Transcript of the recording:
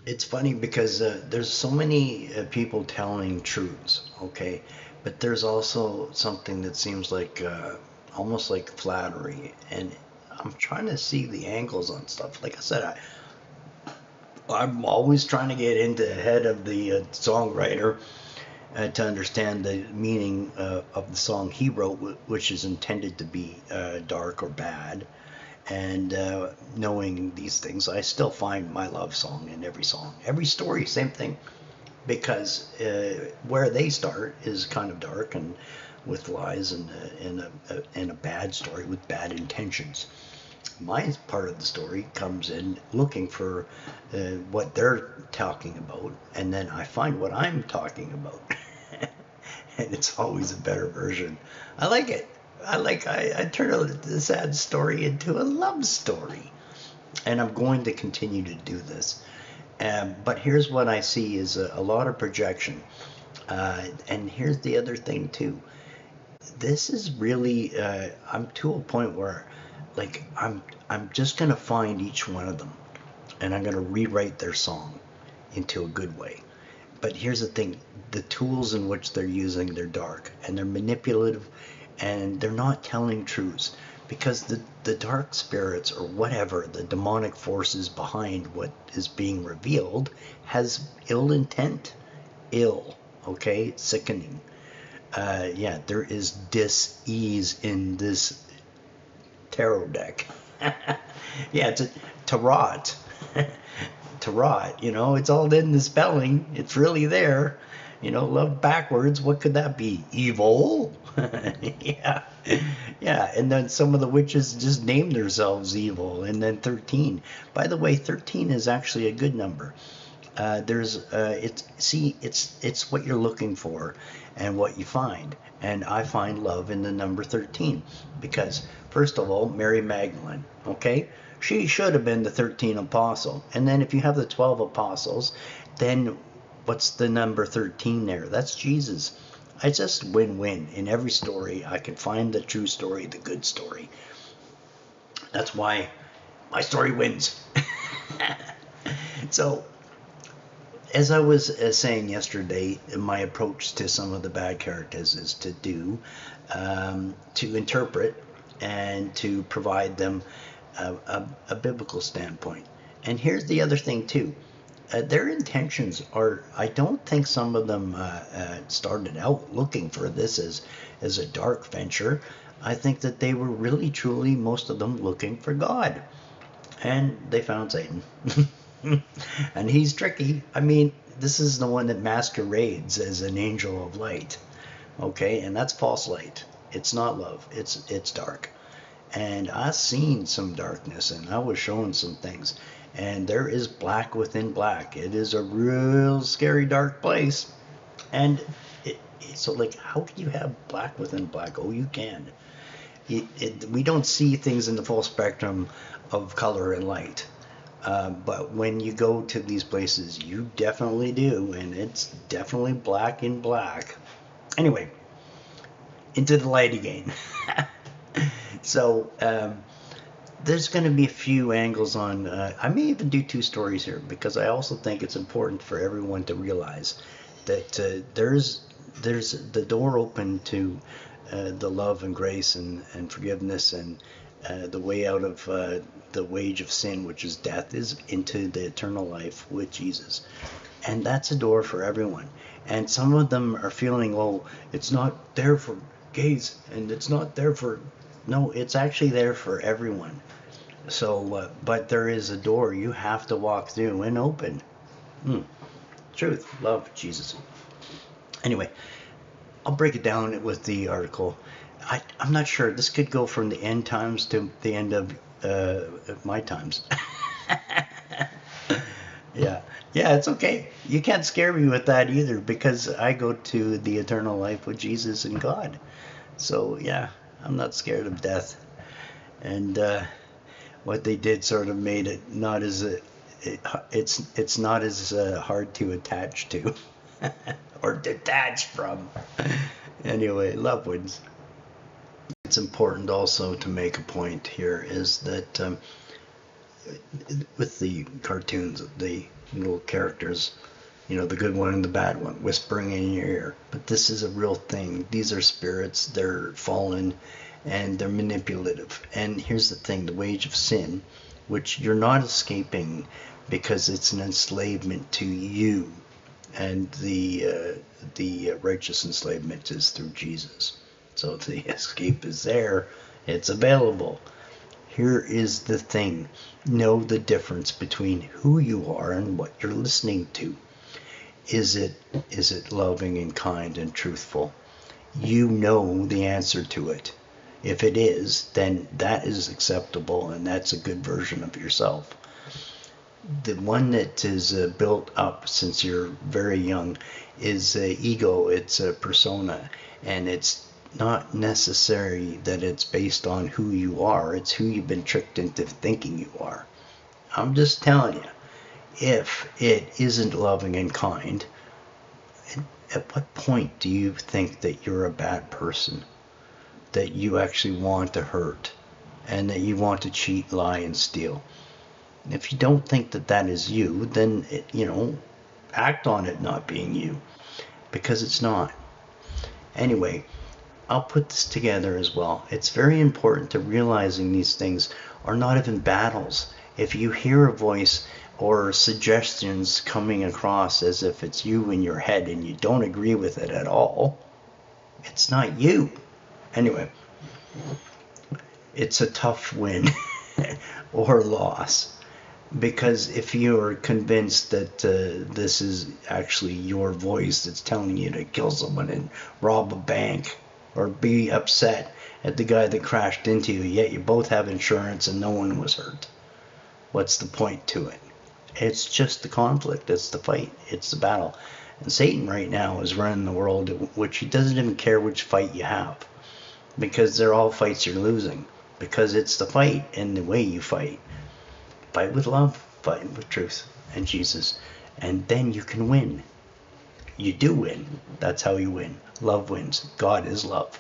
It's funny because there's so many people telling truths, okay? But there's also something that seems like almost like flattery. And I'm trying to see the angles on stuff. Like I said, I'm always trying to get into the head of the songwriter to understand the meaning of the song he wrote, which is intended to be dark or bad. And knowing these things, I still find my love song in every song, every story, same thing, because where they start is kind of dark and with lies and a bad story with bad intentions. My part of the story comes in looking for what they're talking about, and then I find what I'm talking about. And it's always a better version. I like it. I turn a sad story into a love story, and I'm going to continue to do this. But here's what I see is a lot of projection, and here's the other thing too. This is really I'm to a point where, like, I'm just gonna find each one of them, and I'm gonna rewrite their song into a good way. But here's the thing, the tools in which they're using, they're dark and they're manipulative and they're not telling truths because the dark spirits or whatever, the demonic forces behind what is being revealed has ill intent. Ill, okay? Sickening. Yeah, there is dis-ease in this tarot deck. Yeah, to rot. To rot, it's all in the spelling. It's really there. Love backwards, what could that be? Evil? Yeah. Yeah, and then some of the witches just named themselves evil. And then 13. By the way, 13 is actually a good number. It's what you're looking for and what you find. And I find love in the number 13 because, first of all, Mary Magdalene, okay? She should have been the 13th apostle. And then if you have the 12 apostles, then what's the number 13 there? That's Jesus. It's just win-win. In every story, I can find the true story, the good story. That's why my story wins. So, as I was saying yesterday, my approach to some of the bad characters is to interpret and to provide them a biblical standpoint. And here's the other thing too. Their intentions are, I don't think some of them started out looking for this as a dark venture. I think that they were really, truly, most of them looking for God. And they found Satan. And he's tricky. I mean, this is the one that masquerades as an angel of light. Okay, and that's false light. It's not love. It's dark. And I've seen some darkness, and I was showing some things. And there is black within black. It is a real scary, dark place. And so, like, how can you have black within black? Oh, you can. We don't see things in the full spectrum of color and light. But when you go to these places, you definitely do. And it's definitely black in black. Anyway, into the light again. So there's going to be a few angles on. I may even do two stories here because I also think it's important for everyone to realize that there's the door open to the love and grace and forgiveness and the way out of the wage of sin, which is death, is into the eternal life with Jesus. And that's a door for everyone. And some of them are feeling, oh, it's not there for gays and it's not there for. No, it's actually there for everyone. So, but there is a door you have to walk through and open. Truth, love, Jesus. Anyway, I'll break it down with the article. I'm not sure. This could go from the end times to the end of my times. Yeah. Yeah, it's okay. You can't scare me with that either because I go to the eternal life with Jesus and God. So, yeah, I'm not scared of death. And what they did sort of made it not as it's not as hard to attach to or detach from. Anyway, loved ones. It's important also to make a point here is that with the cartoons, the little characters, the good one and the bad one, whispering in your ear. But this is a real thing. These are spirits. They're fallen, and they're manipulative. And here's the thing: the wage of sin, which you're not escaping, because it's an enslavement to you, and the righteous enslavement is through Jesus. So the escape is there. It's available. Here is the thing: know the difference between who you are and what you're listening to. Is it loving and kind and truthful? You know the answer to it. If it is, then that is acceptable, and that's a good version of yourself. The one that is built up since you're very young is ego. It's a persona, and it's not necessary that it's based on who you are. It's who you've been tricked into thinking you are. I'm just telling you, if it isn't loving and kind, at what point do you think that you're a bad person? That you actually want to hurt, and that you want to cheat, lie, and steal? If you don't think that that is you, then, act on it not being you, because it's not. Anyway, I'll put this together as well. It's very important to realizing these things are not even battles. If you hear a voice or suggestions coming across as if it's you in your head and you don't agree with it at all, it's not you. Anyway, it's a tough win or loss. Because if you're convinced that this is actually your voice that's telling you to kill someone and rob a bank, or be upset at the guy that crashed into you, yet you both have insurance and no one was hurt, what's the point to it? It's just the conflict, it's the fight, it's the battle. And Satan right now is running the world, which he doesn't even care which fight you have, because they're all fights you're losing, because it's the fight and the way you fight. Fight with love, fight with truth and Jesus, and then you can win. You do win. That's how you win. Love wins. God is love.